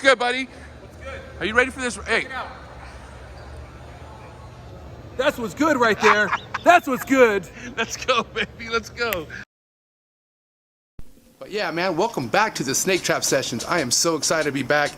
What's good, buddy? What's good? Are you ready for this? Hey. That's what's good right there. That's what's good. Let's go, baby. Let's go. But yeah, man, welcome back to the Snake Trap Sessions. I am so excited to be back.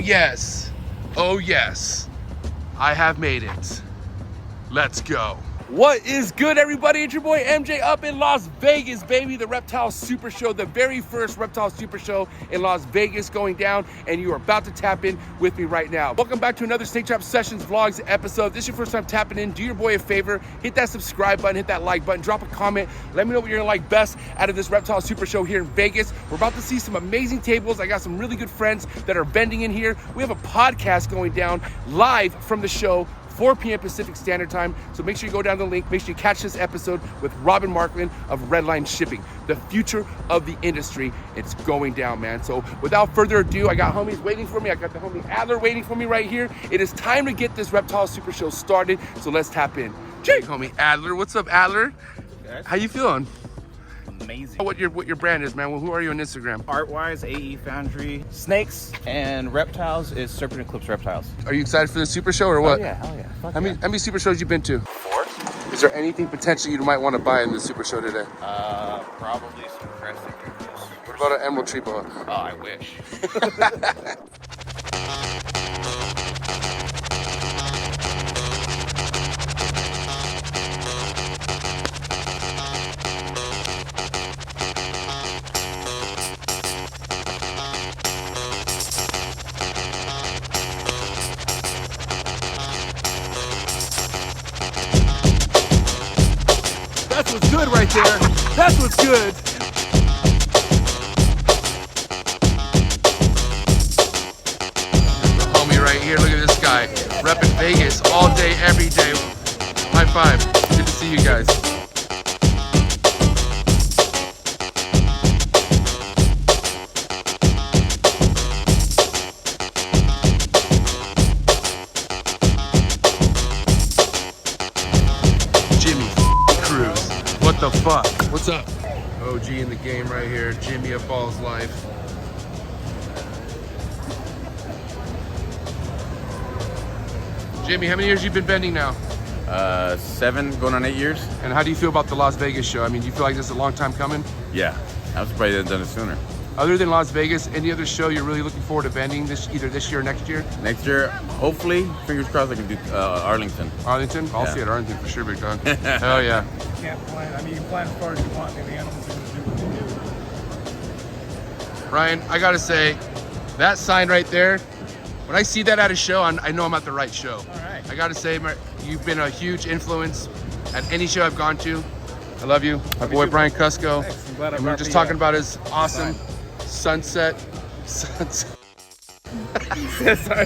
Yes, oh yes, I have made it. Let's go. What is good, everybody? It's your boy MJ up in Las Vegas, baby. The Reptile Super Show, the very first Reptile Super Show in Las Vegas going down, and you are about to tap in with me right now. Welcome back to another Snake Trap Sessions Vlogs episode. If this is your first time tapping in, do your boy a favor, hit that subscribe button, hit that like button, drop a comment, let me know what you're gonna like best out of this Reptile Super Show here in Vegas. We're about to see some amazing tables. I got some really good friends that are vending in here. We have a podcast going down live from the show, 4 p.m. Pacific Standard Time. So make sure you go down the link. Make sure you catch this episode with Robin Markland of Redline Shipping. The future of the industry. It's going down, man. So without further ado, I got homies waiting for me. I got the homie Adler waiting for me right here. It is time to get this Reptile Super Show started. So let's tap in. Jake, homie Adler. What's up, Adler? Good. How you feeling? Amazing. What your brand is, man? Well, who are you on Instagram? Art-wise, AE Foundry. Snakes and reptiles is Serpent Eclipse Reptiles. Are you excited for the Super Show or what? Oh yeah, hell yeah. Fuck How many Super Shows you been to? 4? Is there anything potentially you might want to buy in the Super Show today? Probably some crescent reviews. What about an emerald tree boa? Oh, I wish. That's what's good right there. That's what's good. The homie right here. Look at this guy. Repping Vegas all day, every day. High five. Good to see you guys. What the fuck? What's up? OG in the game right here. Jimmy of Balls Life. Jimmy, how many years you been bending now? 7, going on 8 years. And how do you feel about the Las Vegas show? I mean, do you feel like this is a long time coming? Yeah, I'm surprised they hadn't done it sooner. Other than Las Vegas, any other show you're really looking forward to vending either this year or next year? Next year, hopefully, fingers crossed, I can do Arlington. Arlington? I'll Yeah. see you at Arlington for sure, big dog. Hell yeah. You can't plan. I mean, you can plan as far as you want, and the animals are going to do what they do. Ryan, I gotta say, that sign right there, when I see that at a show, I know I'm at the right show. All right. I gotta say, you've been a huge influence at any show I've gone to. I love you. My boy Brian Cusco. Thanks. I'm glad I And we were brought just the, talking about his awesome sunset. Sorry,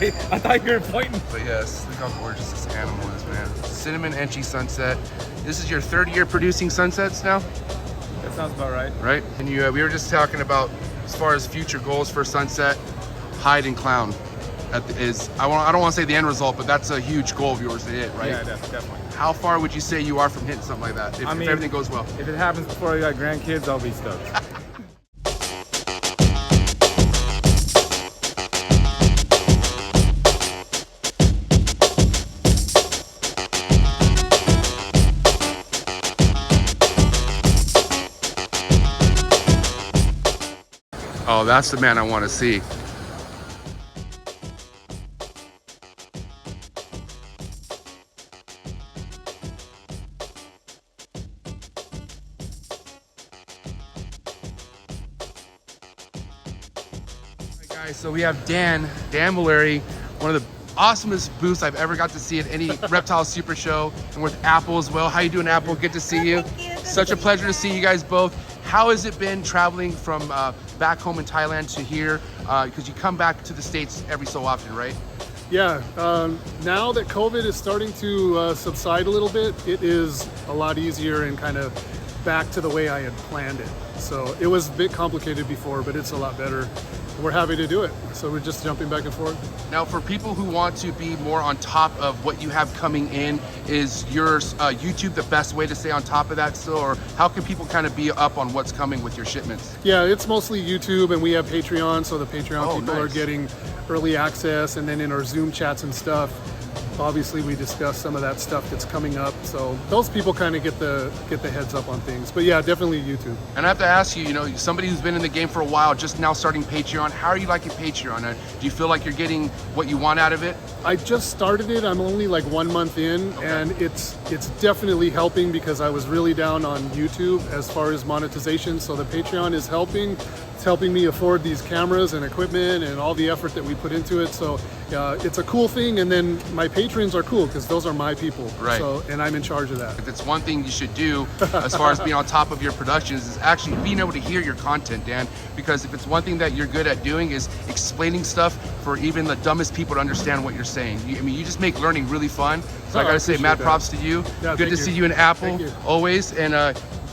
I thought you were pointing. But yes, look how gorgeous this animal is, man. Cinnamon Enchi sunset. This is your 3rd year producing sunsets now, That sounds about right. right? And we were just talking about, as far as future goals for sunset, hide and clown. I don't want to say the end result, but that's a huge goal of yours to hit, right? Yeah, definitely. How far would you say you are from hitting something like that, if everything goes well? If it happens before I got grandkids, I'll be stoked. Oh, that's the man I want to see. Guys, so we have Dan Valeri, one of the awesomest booths I've ever got to see at any Reptile Super Show, and with Apple as well. How you doing, Apple? Good to see you. Thank you. Such a pleasure to see you guys both. How has it been traveling from back home in Thailand to here? Because you come back to the States every so often, right? Yeah, now that COVID is starting to subside a little bit, it is a lot easier and kind of back to the way I had planned it. So it was a bit complicated before, but it's a lot better. We're happy to do it. So we're just jumping back and forth. Now, for people who want to be more on top of what you have coming in, is your YouTube the best way to stay on top of that still? Or how can people kind of be up on what's coming with your shipments? Yeah, it's mostly YouTube, and we have Patreon, so the Patreon people are nice. getting early access, and then in our Zoom chats and stuff, obviously we discuss some of that stuff that's coming up. So those people kind of get the heads up on things. But yeah, definitely YouTube. And I have to ask you, you know, somebody who's been in the game for a while, just now starting Patreon, how are you liking Patreon? Do you feel like you're getting what you want out of it? I just started it. I'm only like 1 month in, and it's definitely helping because I was really down on YouTube as far as monetization. So the Patreon is helping. It's helping me afford these cameras and equipment and all the effort that we put into it. So it's a cool thing. And then my patrons are cool because those are my people. Right. So, and I'm in charge of that. If it's one thing you should do as far as being on top of your productions is actually being able to hear your content, Dan, because if it's one thing that you're good at doing is explaining stuff for even the dumbest people to understand what you're saying. I mean, you just make learning really fun. So I gotta say, mad props to you. Yeah, good to see you in Apple, Thank you. always. And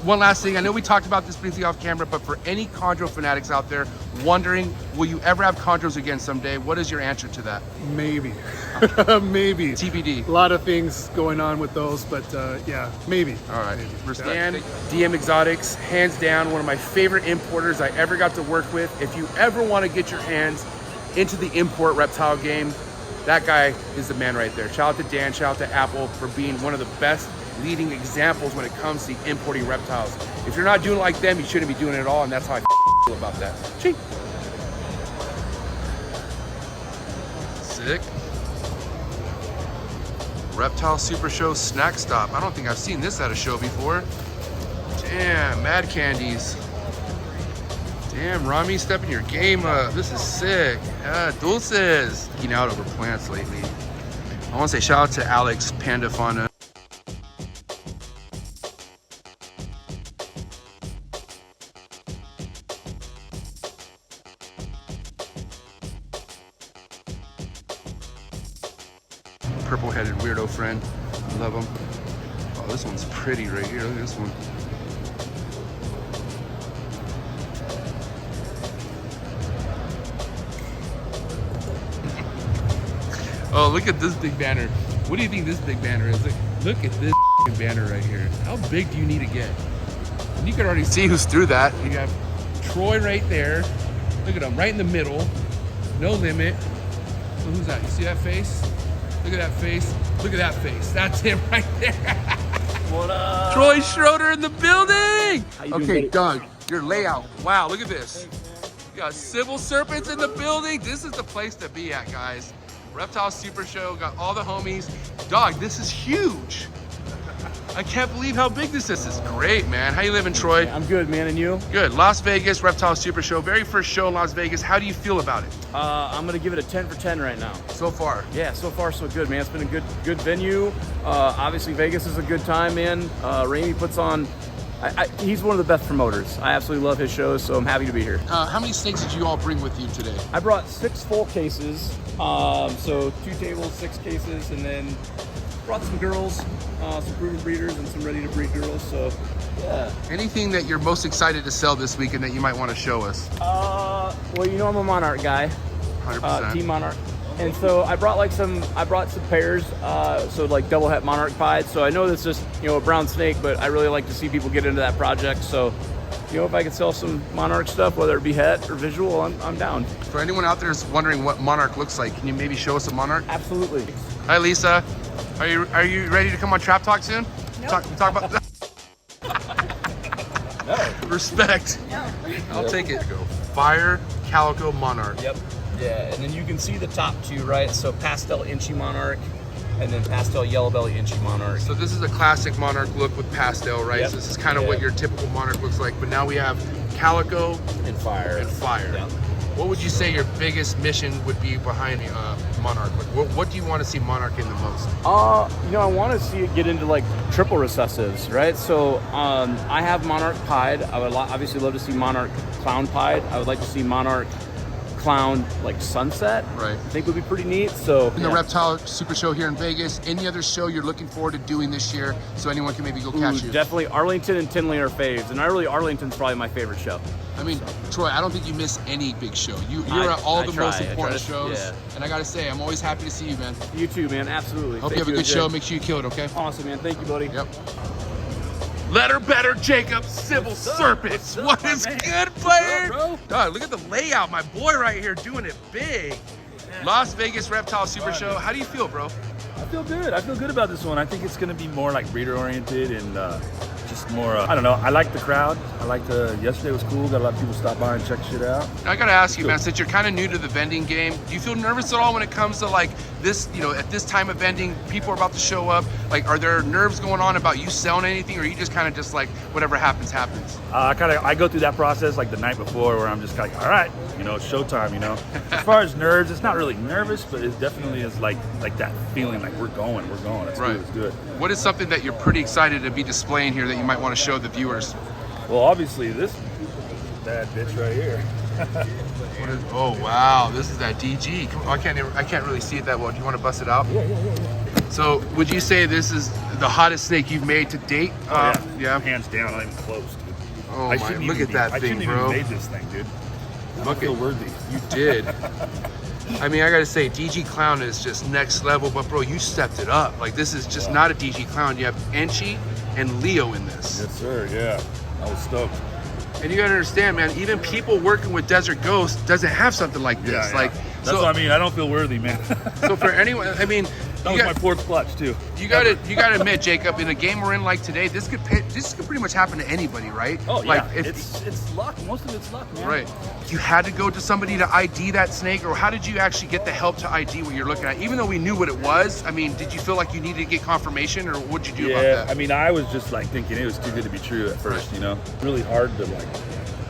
one last thing, I know we talked about this briefly off camera, but for any chondro fanatics out there wondering, will you ever have chondros again someday? What is your answer to that? Maybe. Maybe. TBD. A lot of things going on with those, but yeah, maybe. All right. Maybe. Dan, DM Exotics, hands down, one of my favorite importers I ever got to work with. If you ever want to get your hands into the import reptile game, that guy is the man right there. Shout out to Dan, shout out to Apple for being one of the best leading examples when it comes to importing reptiles. If you're not doing it like them, you shouldn't be doing it at all, and that's how I feel about that. Ching. Sick. Reptile Super Show snack stop. I don't think I've seen this at a show before. Damn, Mad Candies. Damn, Rami, stepping your game up. This is sick. Dulces. Eating out over plants lately. I want to say shout out to Alex Panda Fauna. Purple-headed weirdo friend. I love him. Oh, this one's pretty right here. Look at this one. Oh, look at this big banner. What do you think this big banner is? Look at this banner right here. How big do you need to get? And you can already see who's through that. You have Troy right there. Look at him, right in the middle. No limit. So who's that? You see that face? Look at that face. Look at that face. That's him right there. What up? Troy Schroeder in the building. How you doing, Okay, buddy? Doug, your layout. Wow, look at this. You got Civil Serpents in the building. This is the place to be at, guys. Reptile Super Show, got all the homies. Dog, this is huge. I can't believe how big this is. This is great, man. How you living, Troy? I'm good, man, and you? Good. Las Vegas, Reptile Super Show. Very first show in Las Vegas. How do you feel about it I'm gonna give it a 10 for 10 right now. so far? Yeah, so far so good, man. It's been a good venue. Obviously Vegas is a good time, man. Ramey puts on, he's one of the best promoters. I absolutely love his shows, so I'm happy to be here. How many snakes did you all bring with you today? I brought 6 full cases, so 2 tables, 6 cases, and then brought some girls, some proven breeders and some ready to breed girls, so yeah. Anything that you're most excited to sell this weekend that you might want to show us? Well, you know I'm a Monarch guy, 100%. Team Monarch. And so I brought some pairs, so like double het Monarch pied. So I know that's just, you know, a brown snake, but I really like to see people get into that project. So, you know, if I could sell some Monarch stuff, whether it be het or visual, I'm down. For anyone out there who's wondering what Monarch looks like, can you maybe show us a Monarch? Absolutely. Hi, Lisa. Are you ready to come on Trap Talk soon? Nope. Talk about that. No. Respect. No. I'll take it. Go. Fire Calico Monarch. Yep. Yeah, and then you can see the top 2, right? So pastel inchy Monarch, and then pastel yellow belly inchy Monarch. So this is a classic Monarch look with pastel, right? Yep. So this is kind of what your typical Monarch looks like, but now we have Calico And fire. and Fire. Yep. What would you say your biggest mission would be behind Monarch? Like, what do you want to see Monarch in the most? You know, I want to see it get into like triple recessives, right? So I have Monarch pied. I would obviously love to see Monarch clown pied. I would like to see Monarch clown like sunset. Right. I think would be pretty neat. So In the Reptile Super Show here in Vegas, any other show you're looking forward to doing this year so anyone can maybe go catch you? Definitely Arlington and Tinley are faves, and Arlington's probably my favorite show. I mean, Troy, I don't think you miss any big show. You're at all the most important shows. Yeah. And I gotta say, I'm always happy to see you, man. You too, man. Absolutely. Hope you have a good show. Make sure you kill it, okay? Awesome, man. Thank you, buddy. Yep. Letter better, Jacob. Civil Serpents. What is good, player? Dog, look at the layout. My boy right here doing it big. Las Vegas Reptile Super Show. How do you feel, bro? I feel good. I feel good about this one. I think it's going to be more like breeder oriented and just more, I don't know. I like the crowd. Yesterday was cool. Got a lot of people stop by and check shit out. I gotta ask you, man, since you're kind of new to the vending game, do you feel nervous at all when it comes to like this, you know, at this time of vending, people are about to show up? Like, are there nerves going on about you selling anything, or are you just kind of just like, whatever happens, happens? I go through that process like the night before where I'm just like, all right, you know, it's showtime, you know. As far as nerves, it's not really nervous, but it definitely is like that feeling like we're going. It's Right. good, it's good. What is something that you're pretty excited to be displaying here that you might want to show the viewers? Well, obviously this bad bitch right here. What is, oh wow, this is that DG. Come on, I can't really see it that well. Do you want to bust it out? Yeah. So would you say this is the hottest snake you've made to date? Yeah. Hands down, not even close, dude. Oh my, look at that thing, bro. I shouldn't even made this thing, dude. I Look feel at worthy. You did. I mean, I gotta say, DG Clown is just next level, but bro, you stepped it up. Like, this is just not a DG Clown. You have Enchi and Leo in this. Yes, sir. Yeah, I was stoked. And you gotta understand, man, even people working with Desert Ghost doesn't have something like this. Yeah. Like, That's what I mean. I don't feel worthy, man. So for anyone, I mean, That was my fourth clutch too. You gotta admit, Jacob, in a game we're in like today, this could pretty much happen to anybody, right? Oh like, yeah, it's luck. Most of it's luck, man. Right. You had to go to somebody to ID that snake, or how did you actually get the help to ID what you're looking at? Even though we knew what it was, I mean, did you feel like you needed to get confirmation, or what'd you do about that? I mean, I was just like thinking it was too good to be true at first, you know. Really hard to like.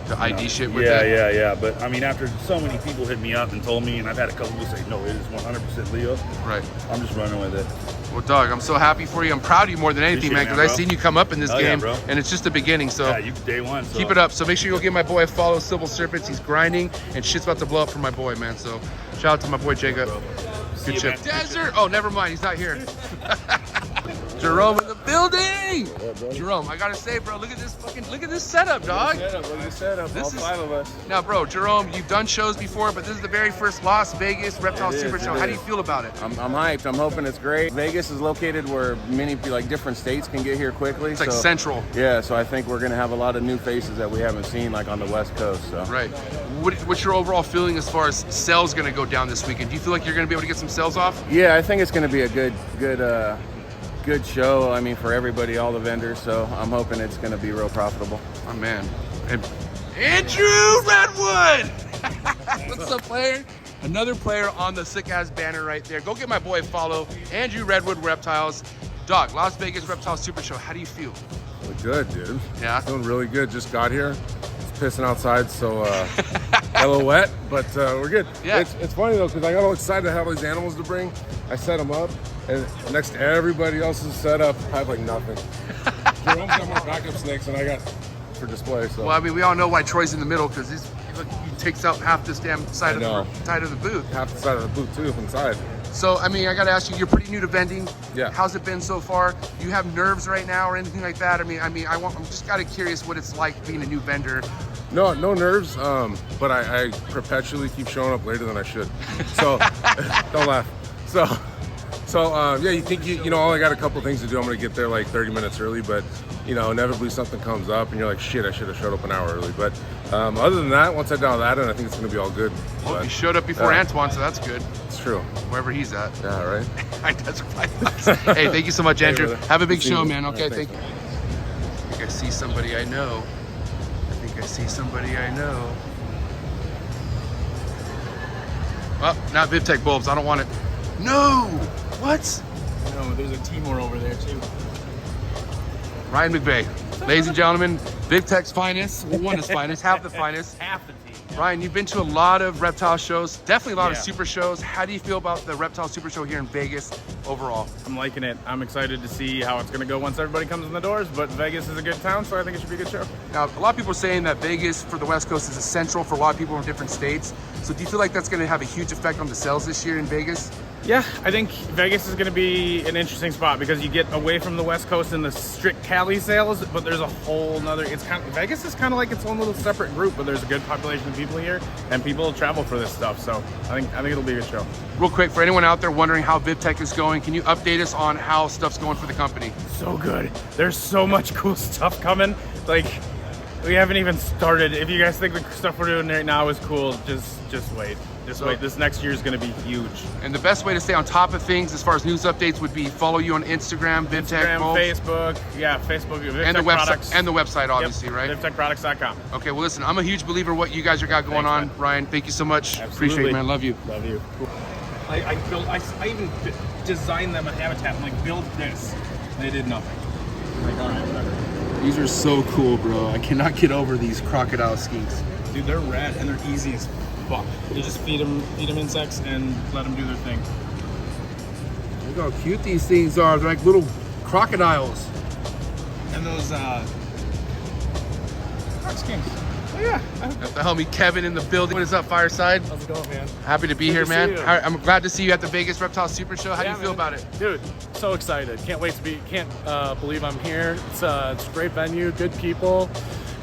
The ID shit with Yeah. But I mean, after so many people hit me up and told me, and I've had a couple people say, no, it is 100% Leo. Right. I'm just running with it. Well, dog, I'm so happy for you. I'm proud of you more than anything, man, because I've seen you come up in this game, bro. and it's just the beginning. So yeah, you day one. So. Keep it up. So make sure you go give my boy a follow, Civil Serpents. He's grinding, and shit's about to blow up for my boy, man. So shout out to my boy Jacob. Good chip. Desert. Oh, never mind. He's not here. Jerome in the building. Jerome, I gotta say, bro, look at this setup, dog. Look at the setup. All five of us. Now, bro, Jerome, you've done shows before, but this is the very first Las Vegas Reptile Super Show. How do you feel about it? I'm hyped. I'm hoping it's great. Vegas is located where many like different states can get here quickly. It's like central. Yeah, so I think we're gonna have a lot of new faces that we haven't seen like on the West Coast. So. Right. What's your overall feeling as far as sales gonna go down this weekend? Do you feel like you're gonna be able to get some sales off? Yeah, I think it's gonna be a good show. I mean, for everybody, all the vendors. So I'm hoping it's gonna be real profitable. Oh man. And Andrew Redwood. What's up, player? Another player on the sick ass banner right there. Go get my boy a follow. Andrew Redwood Reptiles. Doc, Las Vegas Reptile Super Show. How do you feel? Good, dude. Yeah. Feeling really good. Just got here. It's pissing outside, so a little wet, but we're good. Yeah. It's funny though, because I got all excited to have all these animals to bring. I set them up, and next to everybody else's setup, I have like nothing. Jerome's got more backup snakes than I got for display. So. Well, I mean, we all know why Troy's in the middle, because he takes out half this damn side of the booth. Half the side of the booth too, inside. So, I mean, I got to ask you, you're pretty new to vending. Yeah. How's it been so far? Do you have nerves right now or anything like that? I'm just kind of curious what it's like being a new vendor. No nerves, but I perpetually keep showing up later than I should. So, don't laugh. So yeah, you think you know, I got a couple things to do. I'm gonna get there like 30 minutes early, but you know, inevitably something comes up and you're like, shit, I should have showed up an hour early. But other than that, once I dial that in, I think it's gonna be all good. Well, but, you showed up before Antoine, so that's good. It's true. Wherever he's at. Yeah, right. That's right. Hey, thank you so much, Andrew. brother. Have a big See show, you. man. Okay, All right, thank you. I think I see somebody I know. Oh, not VivTech bulbs. I don't want it. No! What? No, there's a Timor over there too. Ryan McVeigh. Ladies and gentlemen, Big Tech's finest, well, one is finest, half the finest. Half the team. Yeah. Ryan, you've been to a lot of reptile shows, definitely a lot of super shows. How do you feel about the reptile super show here in Vegas overall? I'm liking it. I'm excited to see how it's going to go once everybody comes in the doors, but Vegas is a good town, so I think it should be a good show. Now, a lot of people are saying that Vegas for the West Coast is essential for a lot of people in different states. So do you feel like that's going to have a huge effect on the sales this year in Vegas? Yeah, I think Vegas is going to be an interesting spot because you get away from the West Coast and the strict Cali sales, but there's a whole nother, Vegas is kind of like its own little separate group, but there's a good population of people here and people travel for this stuff. So I think it'll be a good show. Real quick, for anyone out there wondering how VivTech is going, can you update us on how stuff's going for the company? So good. There's so much cool stuff coming. Like, we haven't even started. If you guys think the stuff we're doing right now is cool, just wait. Just wait. This next year is going to be huge. And the best way to stay on top of things as far as news updates would be follow you on Instagram, VivTech, Facebook. Yeah, Facebook. And the website, products. and the website, obviously, right? VivTechProducts.com. Okay, well, listen, I'm a huge believer in what you guys got going on. Man. Ryan, thank you so much. Absolutely. Appreciate it, man. Love you. Love you. Cool. I even designed them a habitat. I'm like, build this. They did nothing. I'm like, all right, whatever. These are so cool, bro. I cannot get over these crocodile skinks. Dude, they're red and they're easy as fuck. You just feed them insects and let them do their thing. Look how cute these things are. They're like little crocodiles. And those croc skinks. Oh yeah. Got the homie Kevin in the building. What is up, Fireside? How's it going, man? Happy to be here, man. I'm glad to see you at the Vegas Reptile Super Show. How do you feel about it? Dude, so excited. Can't believe I'm here. It's a great venue, good people.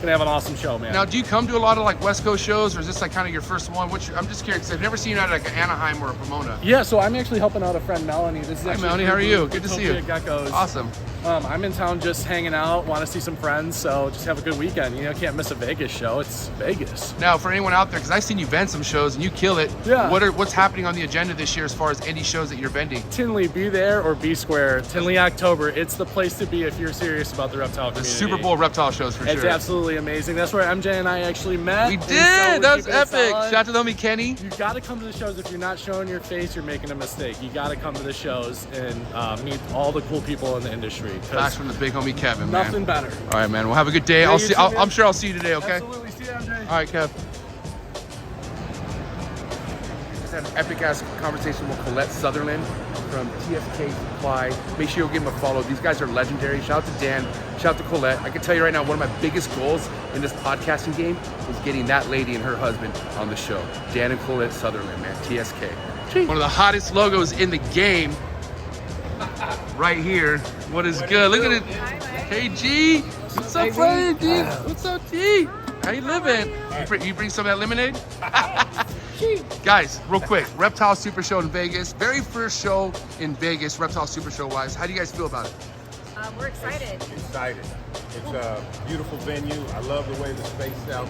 Gonna have an awesome show, man. Now, do you come to a lot of like West Coast shows, or is this like kind of your first one? I'm just curious, 'cause I've never seen you at like an Anaheim or a Pomona. Yeah, so I'm actually helping out a friend, Melanie. This is Hi, actually Melanie. How are you? Good to see you. Geckos. Awesome. I'm in town just hanging out, want to see some friends, so just have a good weekend. You know, can't miss a Vegas show. It's Vegas. Now, for anyone out there, because I've seen you vend some shows and you kill it. Yeah. What's happening on the agenda this year as far as any shows that you're vending? Tinley, be there or be square. Tinley, October. It's the place to be if you're serious about the reptile community. The Super Bowl reptile shows for It's sure. absolutely amazing. That's where MJ and I actually met. We and did. so we're That was keeping it epic. solid. Shout out to the homie Kenny. You got to come to the shows. If you're not showing your face, you're making a mistake. You got to come to the shows and meet all the cool people in the industry. Facts from the big homie Kevin, man. Nothing better. All right, man. Well, have a good day. Yeah, I'll you see. too, man. I'm sure I'll see you today. Okay. Absolutely. See you, MJ. All right, Kev. Just had an epic ass conversation with Colette Sutherland from TSK Supply. Make sure you give them a follow. These guys are legendary. Shout out to Dan. Shout out to Colette. I can tell you right now, one of my biggest goals in this podcasting game is getting that lady and her husband on the show. Dan and Colette Sutherland, man. TSK. One of the hottest logos in the game. Right here. What is good? Look at it. KG. What's up, Freddy? G? What's up, G? How you living? You bring some of that lemonade? Guys, real quick. Reptile Super Show in Vegas. Very first show in Vegas, Reptile Super Show wise. How do you guys feel about it? We're excited. Excited. It's a beautiful venue. I love the way the spaced out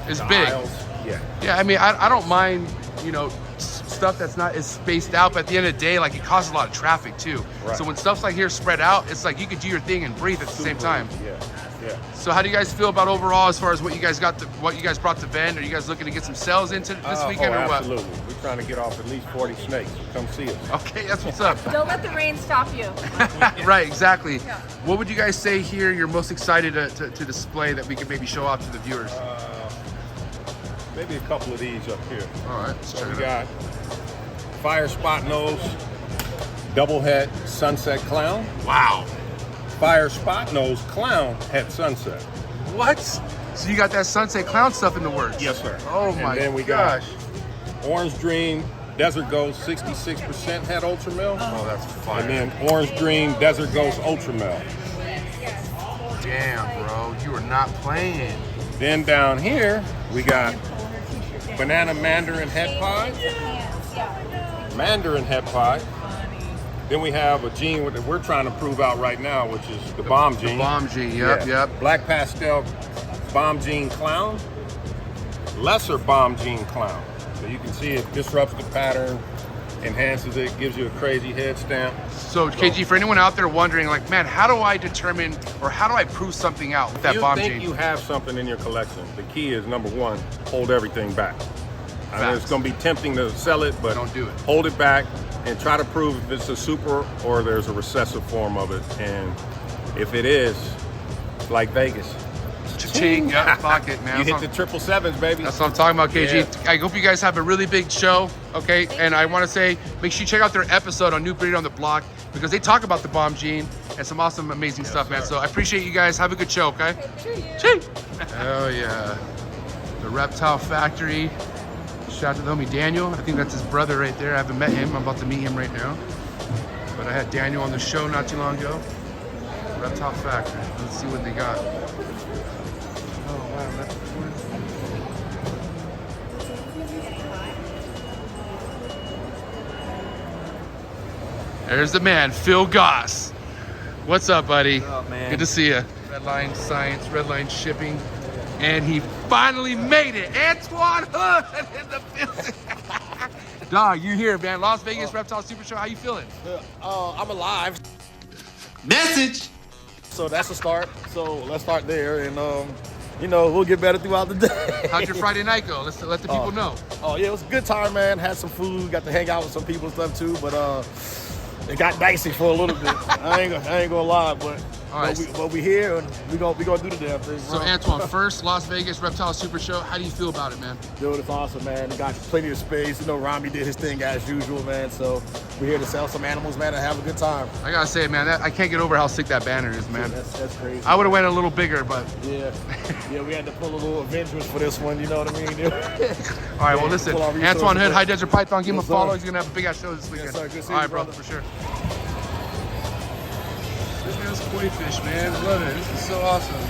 It's the big. aisles. Yeah. Yeah, I mean, I don't mind, you know, stuff that's not as spaced out, but at the end of the day, like, it causes a lot of traffic too. Right. So when stuff's like here spread out, it's like you could do your thing and breathe at the same time. Yeah. Yeah. So how do you guys feel about overall as far as what you guys brought to vend? Are you guys looking to get some sales into this weekend or what? Absolutely. We're trying to get off at least 40 snakes. Come see us. Okay, that's what's up. Don't let the rain stop you. Right, exactly. Yeah. What would you guys say here you're most excited to display that we could maybe show off to the viewers? Maybe a couple of these up here. All right, let's So check we it out. got Fire Spot Nose, Double Head Sunset Clown. Wow. Fire Spot Nose Clown at Sunset. What? So you got that Sunset Clown stuff in the works? Yes, sir. Oh And my then we gosh. got Orange Dream Desert Ghost 66% head Ultra Mil. Oh, that's fire. And then Orange Dream Desert Ghost Ultra Mil. Damn, bro, you are not playing. Then down here, we got Banana Mandarin Head Pie. Mandarin Head Pie. Then we have a gene that we're trying to prove out right now, which is the Bomb Gene. The Bomb Gene, yep, yep. Black Pastel Bomb Gene Clown. Lesser Bomb Gene Clown. So you can see it disrupts the pattern, enhances it, gives you a crazy head stamp. So KG, for anyone out there wondering, like, man, how do I determine or how do I prove something out with that You Bomb think Gene? you have something in your collection. The key is, number one, hold everything back. I mean, it's going to be tempting to sell it, but don't do it. Hold it back and try to prove if it's a super or there's a recessive form of it. And if it is, like Vegas. Cha-ching, yep, pocket, man. You hit the 777s, baby. That's what I'm talking about, KG. Yeah. I hope you guys have a really big show, okay? And I want to say, make sure you check out their episode on New Breed on the Block because they talk about the bomb gene and some awesome, amazing stuff, man. So I appreciate you guys. Have a good show, okay? Chee! Hell yeah. The Reptile Factory. Shout out to the homie Daniel. I think that's his brother right there. I haven't met him. I'm about to meet him right now. But I had Daniel on the show not too long ago. Reptile Factory. Let's see what they got. Oh, wow. That's There's the man, Phil Goss. What's up, buddy? What's up, man? Good to see you. Redline Science, Redline Shipping. And he finally made it. Antoine Hood in the building. Dog, you here, man. Las Vegas Reptile Super Show. How you feeling? I'm alive. Message. So that's a start. So let's start there, and you know, we'll get better throughout the day. How'd your Friday night go? Let's let the people know. Oh yeah, it was a good time, man. Had some food, got to hang out with some people and stuff too, but it got dicey for a little bit. I ain't gonna lie, but we here and we gonna do the damn thing. So Antoine, first Las Vegas Reptile Super Show. How do you feel about it, man? Dude, it's awesome, man. Got plenty of space. You know, Rami did his thing as usual, man. So we're here to sell some animals, man, and have a good time. I gotta say, man, I can't get over how sick that banner is, man. Yeah, that's crazy. I would have went a little bigger, but yeah, we had to pull a little Avengers for this one. You know what I mean? All right, well, listen, Antoine Hood, High Desert Python, give him a follow. He's gonna have a big ass show this weekend. Yes, sir. Good seeing All right, you, bro, brother. for sure. This man's koi fish, man. I love it. This is so awesome.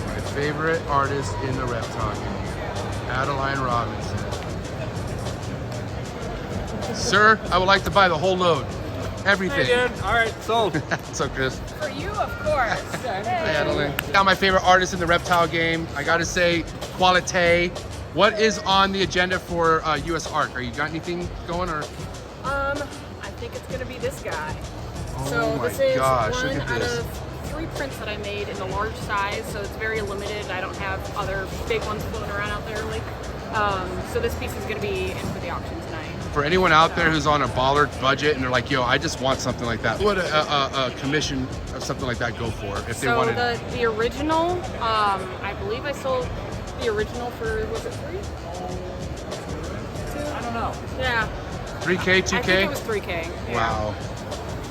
My favorite artist in the reptile game, Adeline Robinson. Sir, I would like to buy the whole load. Everything. Hey, dude. All right, sold. What's up, Chris? For you, of course. Hey, Adeline. Now my favorite artist in the reptile game. I gotta say, Qualite. What is on the agenda for US ARC? Are you got anything going or? I think it's gonna be this guy. Oh so my this is gosh, one look at out this. of 3 prints that I made in the large size, so it's very limited. I don't have other big ones floating around out there. So this piece is gonna be in for the auction tonight. For anyone out there who's on a baller budget and they're like, yo, I just want something like that. What would a commission of something like that go for if they So wanted? the original, I believe I sold the original for, was it 3? 2? I don't know. Yeah. 3K, 2K? I think it was 3K. Yeah. Wow.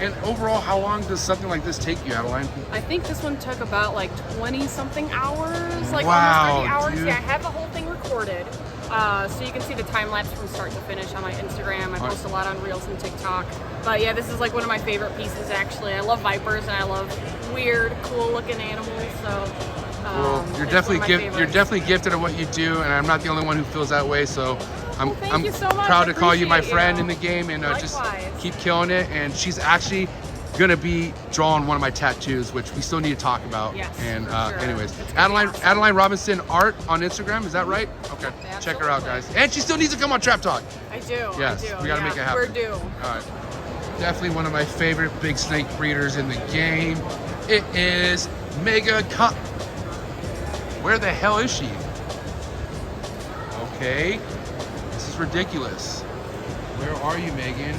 And overall, how long does something like this take you, Adeline? I think this one took about like 20 something hours, like Wow, almost 30 hours. dude. Yeah, I have the whole thing recorded. So you can see the time lapse from start to finish on my Instagram. I post a lot on Reels and TikTok. But yeah, this is like one of my favorite pieces actually. I love vipers and I love weird, cool looking animals. So Well, you're it's definitely one of my you're favorites. definitely gifted at what you do, and I'm not the only one who feels that way. So I'm thank you so much. proud I to call you my appreciate friend you. in the game, and just Likewise. keep killing it. And she's actually gonna be drawing one of my tattoos, which we still need to talk about. Yes, And for sure. anyways, It's gonna be awesome. Adeline Robinson art on Instagram, is that right? Okay, check her out, guys. And she still needs to come on Trap Talk. I do. Yes, I do. we gotta make it happen. We're due. All right. Definitely one of my favorite big snake breeders in the game. It is Mega Cup. Where the hell is she? Okay. This is ridiculous. Where are you, Megan?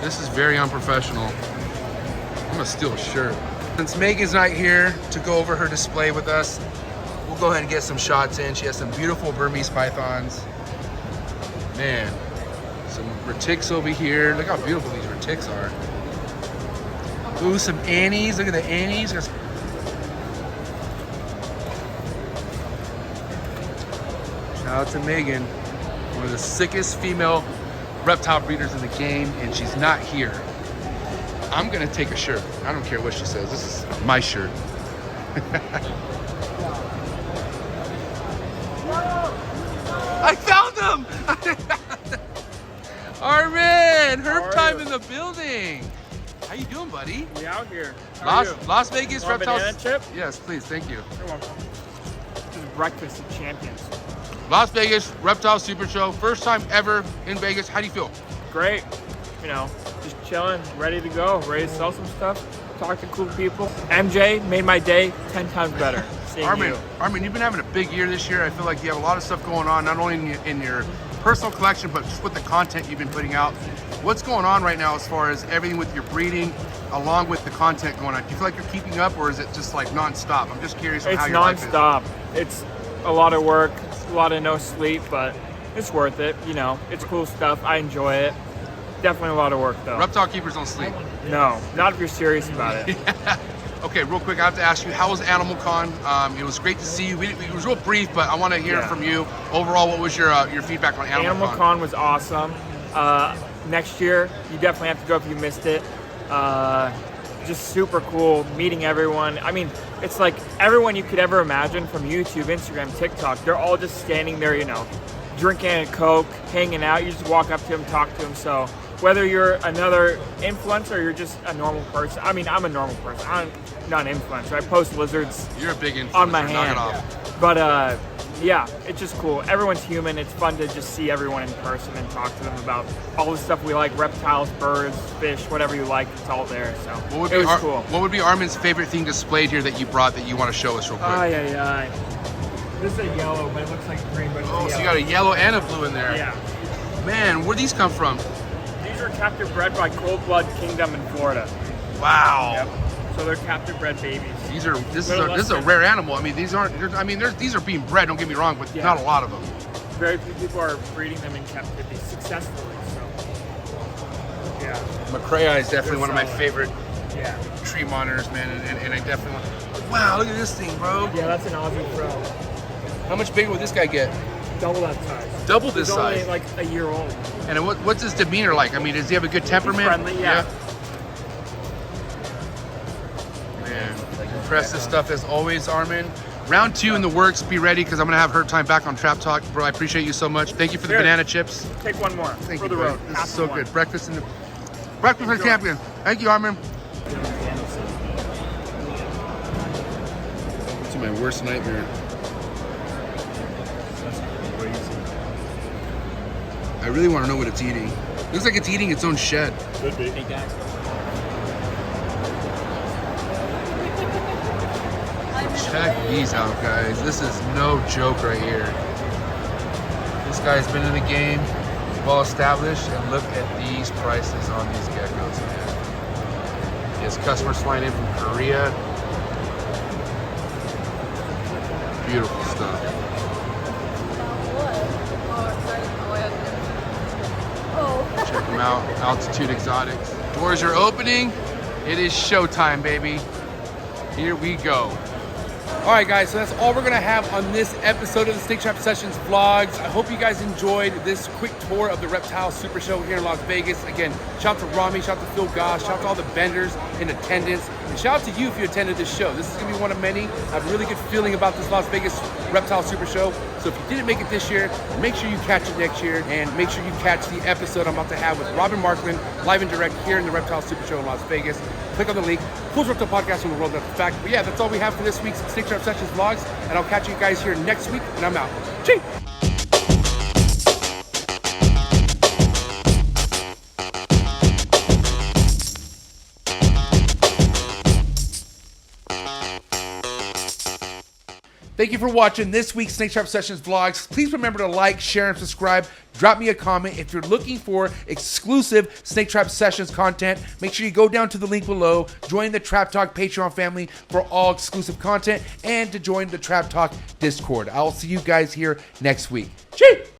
This is very unprofessional. I'm gonna steal a shirt. Since Megan's not here to go over her display with us, we'll go ahead and get some shots in. She has some beautiful Burmese pythons. Man, some retics over here. Look how beautiful these retics are. Ooh, some Annies. Look at the Annies. Shout out to Megan, one of the sickest female reptile breeders in the game, and she's not here. I'm gonna take a shirt. I don't care what she says. This is my shirt. I found them! Armin! Herb time in the building! How you doing, buddy? We out here. How are you? Las Vegas Want a Reptile... banana chip? Yes, please, thank you. You're welcome. This is breakfast of champions. Las Vegas Reptile Super Show, first time ever in Vegas. How do you feel? Great. You know, just chilling, ready to go, ready to sell some stuff, talk to cool people. MJ made my day 10 times better. seeing Armin, you. Armin, you've been having a big year this year. I feel like you have a lot of stuff going on, not only in your personal collection, but just with the content you've been putting out. What's going on right now as far as everything with your breeding, along with the content going on? Do you feel like you're keeping up, or is it just like nonstop? I'm just curious on how your life is. It's nonstop. It's a lot of work, a lot of no sleep, but it's worth it. You know, it's cool stuff. I enjoy it. Definitely a lot of work, though. Reptile keepers don't sleep. No, not if you're serious about it. Okay, real quick, I have to ask you, how was Animal Con? It was great to see you. It was real brief, but I want to hear from you. Overall, what was your feedback on Animal Con? Animal Con was awesome. Next year, you definitely have to go if you missed it. Just super cool, meeting everyone. I mean, it's like everyone you could ever imagine from YouTube, Instagram, TikTok. They're all just standing there, you know, drinking a Coke, hanging out. You just walk up to them, talk to them. So whether you're another influencer or you're just a normal person. I mean, I'm a normal person. I'm not an influencer. I post lizards. You're a big influencer. On my Knock hand. it off. But yeah, it's just cool. Everyone's human. It's fun to just see everyone in person and talk to them about all the stuff we like, reptiles, birds, fish, whatever you like. It's all there. So it was cool. What would be Armin's favorite thing displayed here that you brought that you want to show us real quick? This is a yellow, but it looks like green. But Oh, so you got a yellow and a blue in there. Yeah. Man, where'd these come from? These are captive bred by Cold Blood Kingdom in Florida. Wow. Yep. So they're captive bred babies. This is a rare animal. I mean, these are being bred. Don't get me wrong, but not a lot of them. Very few people are breeding them in captivity successfully. So yeah. McCrae is definitely one of my favorite Yeah. tree monitors, man, and I definitely want. Wow, look at this thing, bro. Yeah, that's an Aussie Pro. How much bigger would this guy get? Double that size. Double this He's size. only like a year old. And what's his demeanor like? I mean, does he have a good temperament? He's friendly, yeah. Man, impressive stuff as always, Armin. Round 2 in the works. Be ready because I'm gonna have Herb Time back on Trap Talk, bro. I appreciate you so much. Thank you for the banana chips. Take one more. Thank for you, the buddy. road. This Half is so of one. good. Breakfast for the champion. Thank you, Armin. It's my worst nightmare. I really want to know what it's eating. Looks like it's eating its own shed. Could be. Check these out, guys. This is no joke right here. This guy's been in the game, well established, and look at these prices on these geckos, man. He has customers flying in from Korea. Beautiful stuff. Check them out, Altitude Exotics. Doors are opening. It is showtime, baby. Here we go. All right, guys, so that's all we're gonna have on this episode of the Snake Trap Sessions vlogs. I hope you guys enjoyed this quick tour of the Reptile Super Show here in Las Vegas. Again, shout out to Rami, shout out to Phil Goss, shout out to all the vendors in attendance, and shout out to you if you attended this show. This is gonna be one of many. I have a really good feeling about this Las Vegas Reptile Super Show. So if you didn't make it this year, make sure you catch it next year, and make sure you catch the episode I'm about to have with Robin Markman, live and direct here in the Reptile Super Show in Las Vegas. Click on the link. Coolest Reptile podcast from the world. That's a fact. But yeah, that's all we have for this week's Snake Trap Sessions vlogs, and I'll catch you guys here next week, and I'm out. Chee! Thank you for watching this week's Snake Trap Sessions vlogs. Please remember to like, share, and subscribe. Drop me a comment if you're looking for exclusive Snake Trap Sessions content. Make sure you go down to the link below, join the Trap Talk Patreon family for all exclusive content, and to join the Trap Talk Discord. I'll see you guys here next week. Cheers!